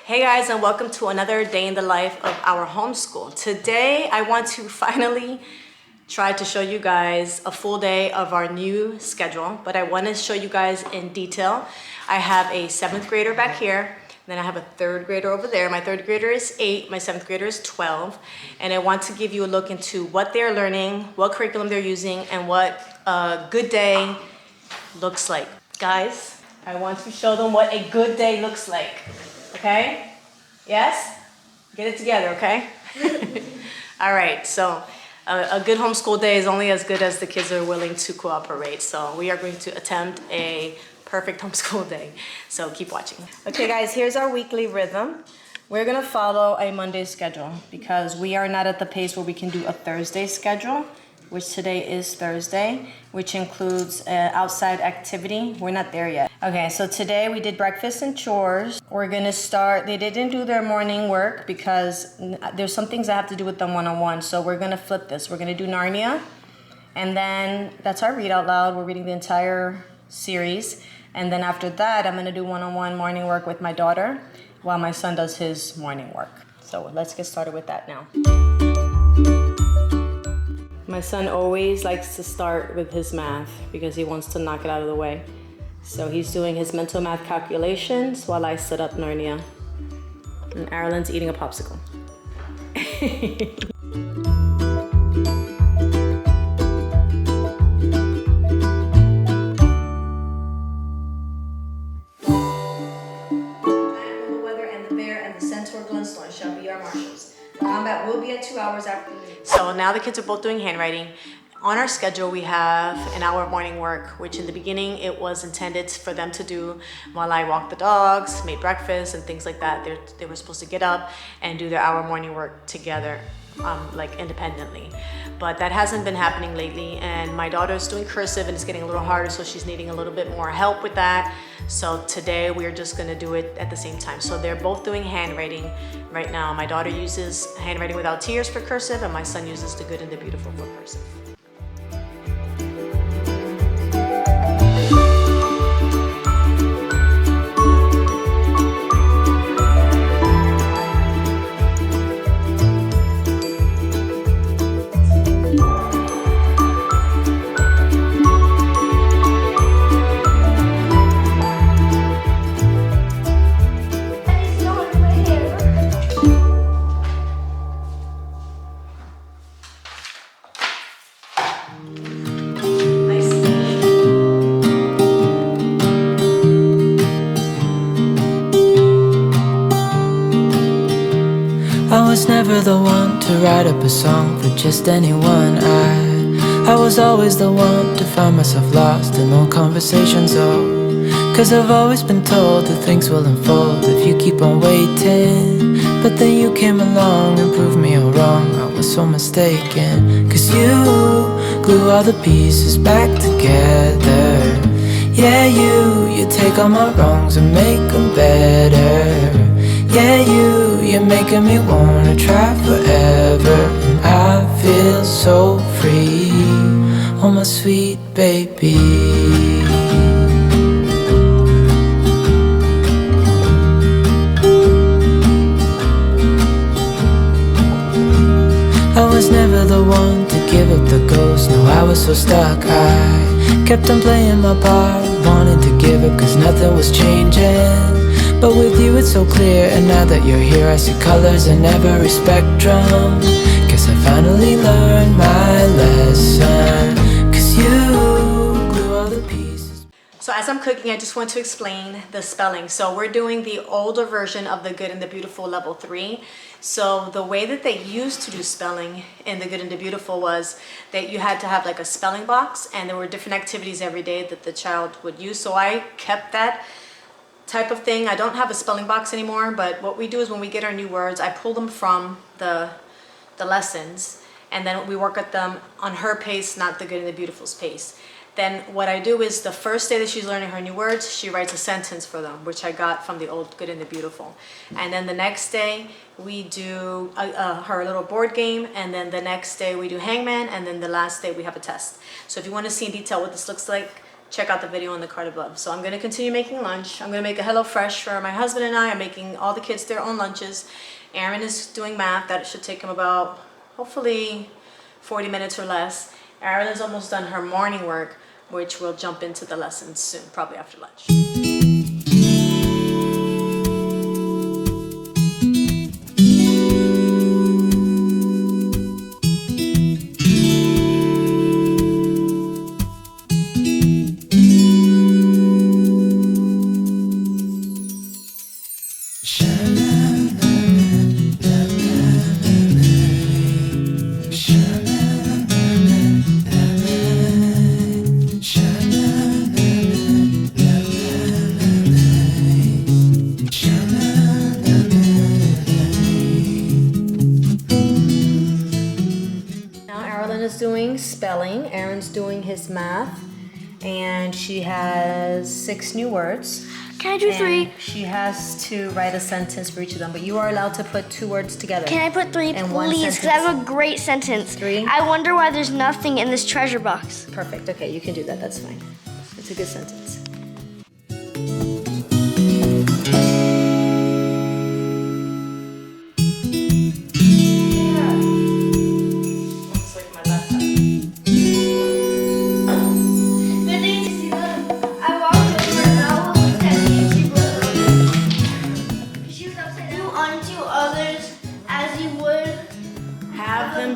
Hey guys, and welcome to another day in the life of our homeschool. Today I want to finally try to show you guys a full day of our new schedule, but I want to show you guys in detail. I have a 7th grader back here, then I have a 3rd grader over there. My 3rd grader is 8, my 7th grader is 12, and I want to give you a look into what they're learning, what curriculum they're using, and what a good day looks like. Guys, I want to show them what a good day looks like. Okay? Yes? Get it together, okay? All right, so a good homeschool day is only as good as the kids are willing to cooperate. So we are going to attempt a perfect homeschool day. So keep watching. Okay guys, here's our weekly rhythm. We're gonna follow a Monday schedule because we are not at the pace where we can do a Thursday schedule, which today is Thursday, which includes outside activity. We're not there yet. Okay, so today we did breakfast and chores. We're gonna start, they didn't do their morning work because there's some things I have to do with them one-on-one, so we're gonna flip this. We're gonna do Narnia, and then that's our read out loud. We're reading the entire series, and then after that, I'm gonna do one-on-one morning work with my daughter while my son does his morning work. So let's get started with that now. My son always likes to start with his math because he wants to knock it out of the way. So he's doing his mental math calculations while I set up Narnia. And Arlen's eating a popsicle. Shall be our marshals. Combat will be at 2 hours after. So now the kids are both doing handwriting. On our schedule, we have an hour of morning work, which in the beginning it was intended for them to do while I walked the dogs, made breakfast, and things like that. They were supposed to get up and do their hour morning work together, like independently. But that hasn't been happening lately, and my daughter's doing cursive and it's getting a little harder, so she's needing a little bit more help with that. So today we're just gonna do it at the same time. So they're both doing handwriting right now. My daughter uses handwriting without tears for cursive, and my son uses the good and the beautiful for cursive. I was never the one to write up a song for just anyone. I was always the one to find myself lost in long conversations. Cause I've always been told that things will unfold if you keep on waiting. But then you came along and proved me all wrong. I was so mistaken. Cause you glue all the pieces back together. Yeah, you take all my wrongs and make them better. Yeah, you're making me wanna try forever. And I feel so free, oh my sweet baby. I was never the one to give up the ghost. No, I was so stuck. I kept on playing my part, wanting to give up cause nothing was changing. But with you it's so clear, and now that you're here I see colors in every spectrum. Guess I finally learned my lesson. Cause you glue all the pieces. So as I'm cooking, I just want to explain the spelling. So we're doing the older version of the Good and the Beautiful level 3. So the way that they used to do spelling in the Good and the Beautiful was that you had to have like a spelling box, and there were different activities every day that the child would use. So I kept that type of thing. I don't have a spelling box anymore, but what we do is when we get our new words, I pull them from the lessons, and then we work at them on her pace, not the Good and the Beautiful's pace. Then what I do is the first day that she's learning her new words, she writes a sentence for them, which I got from the old Good and the Beautiful. And then the next day we do her little board game, and then the next day we do hangman, and then the last day we have a test. So if you want to see in detail what this looks like, check out the video in the card above. So I'm gonna continue making lunch. I'm gonna make a HelloFresh for my husband and I. I'm making all the kids their own lunches. Aaron is doing math. That should take him about, hopefully, 40 minutes or less. Aaron is almost done her morning work, which we'll jump into the lessons soon, probably after lunch. Doing spelling, Aaron's doing his math, and she has 6 new words. Can I do 3? She has to write a sentence for each of them, but you are allowed to put 2 words together. Can I put 3, and please? Because I have a great sentence. 3? I wonder why there's nothing in this treasure box. Perfect. Okay, you can do that. That's fine. It's a good sentence.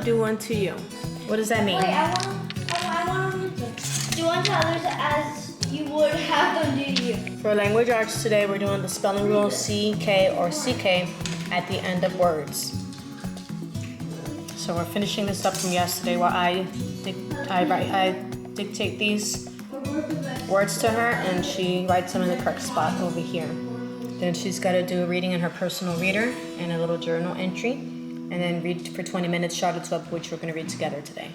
Do unto you. What does that mean? Wait, I want to do unto others as you would have them do to you. For language arts today, we're doing the spelling rule CK or CK at the end of words. So we're finishing this up from yesterday while I dictate these words to her and she writes them in the correct spot over here. Then she's got to do a reading in her personal reader and a little journal entry. And then read for 20 minutes Charlotte's Web, which we're going to read together today.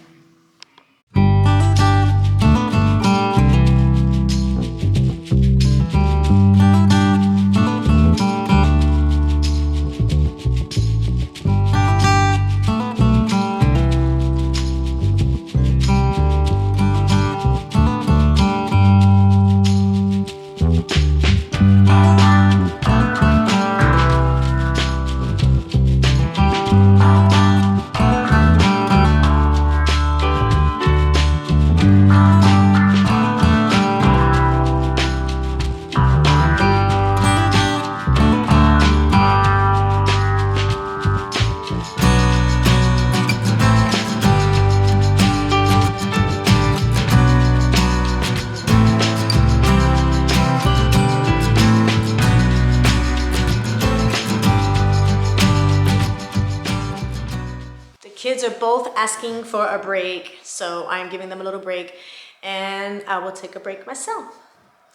Kids are both asking for a break, so I'm giving them a little break, and I will take a break myself.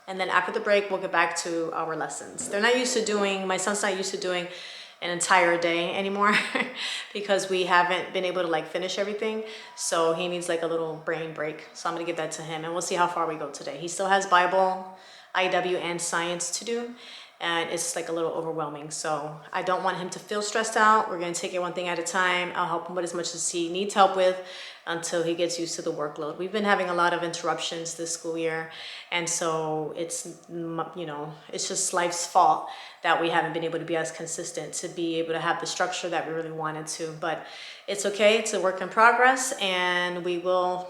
And then after the break, we'll get back to our lessons. They're not used to doing, my son's not used to doing an entire day anymore because we haven't been able to like finish everything. So he needs like a little brain break. So I'm gonna give that to him and we'll see how far we go today. He still has Bible, IW, and science to do. And it's like a little overwhelming. So I don't want him to feel stressed out. We're gonna take it one thing at a time. I'll help him with as much as he needs help with until he gets used to the workload. We've been having a lot of interruptions this school year. And so it's, you know, it's just life's fault that we haven't been able to be as consistent to be able to have the structure that we really wanted to. But it's okay, it's a work in progress and we'll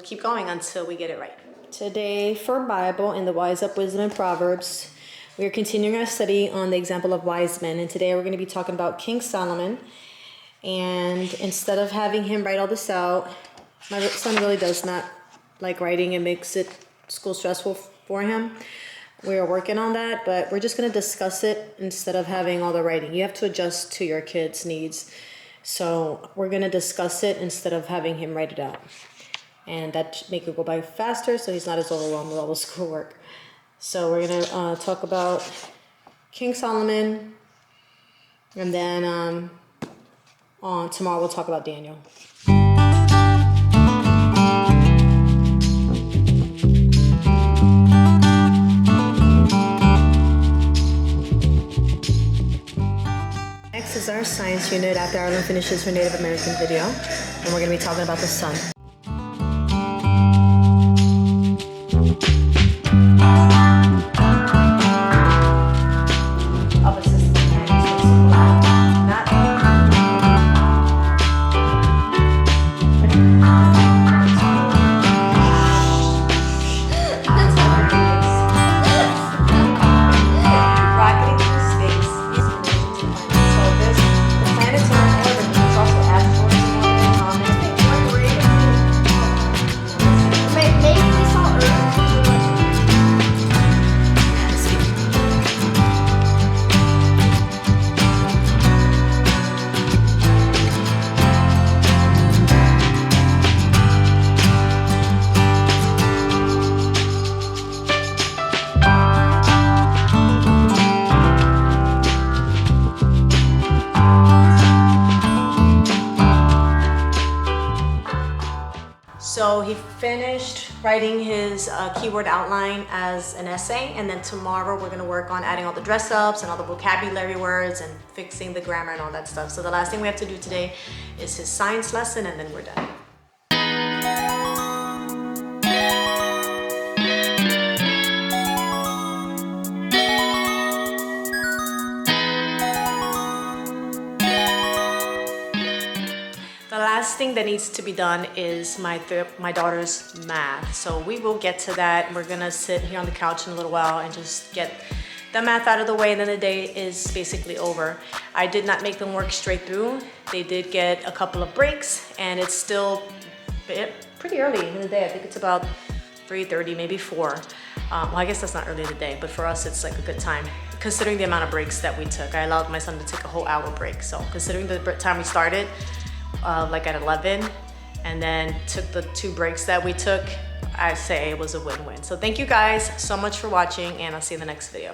keep going until we get it right. Today for Bible in the Wise Up Wisdom and Proverbs, we are continuing our study on the example of wise men, and today we're going to be talking about King Solomon. And instead of having him write all this out, my son really does not like writing. It makes it school stressful for him. We are working on that, but we're just going to discuss it instead of having all the writing. You have to adjust to your kids' needs. So we're going to discuss it instead of having him write it out. And that should make it go by faster so he's not as overwhelmed with all the schoolwork. So we're going to talk about King Solomon, and then tomorrow we'll talk about Daniel. Next is our science unit after Arlen finishes her Native American video, and we're going to be talking about the sun. he finished writing his keyword outline as an essay, and then tomorrow we're gonna work on adding all the dress ups and all the vocabulary words and fixing the grammar and all that stuff. So the last thing we have to do today is his science lesson, and then we're done. The last thing that needs to be done is my daughter's math. So we will get to that. We're gonna sit here on the couch in a little while and just get the math out of the way, and then the day is basically over. I did not make them work straight through. They did get a couple of breaks, and it's still pretty early in the day. I think it's about 3:30, maybe 4. Well, I guess that's not early in the day, but for us it's like a good time considering the amount of breaks that we took. I allowed my son to take a whole hour break. So considering the time we started, like at 11, and then took the 2 breaks that we took, I say it was a win-win. So thank you guys so much for watching, and I'll see you in the next video.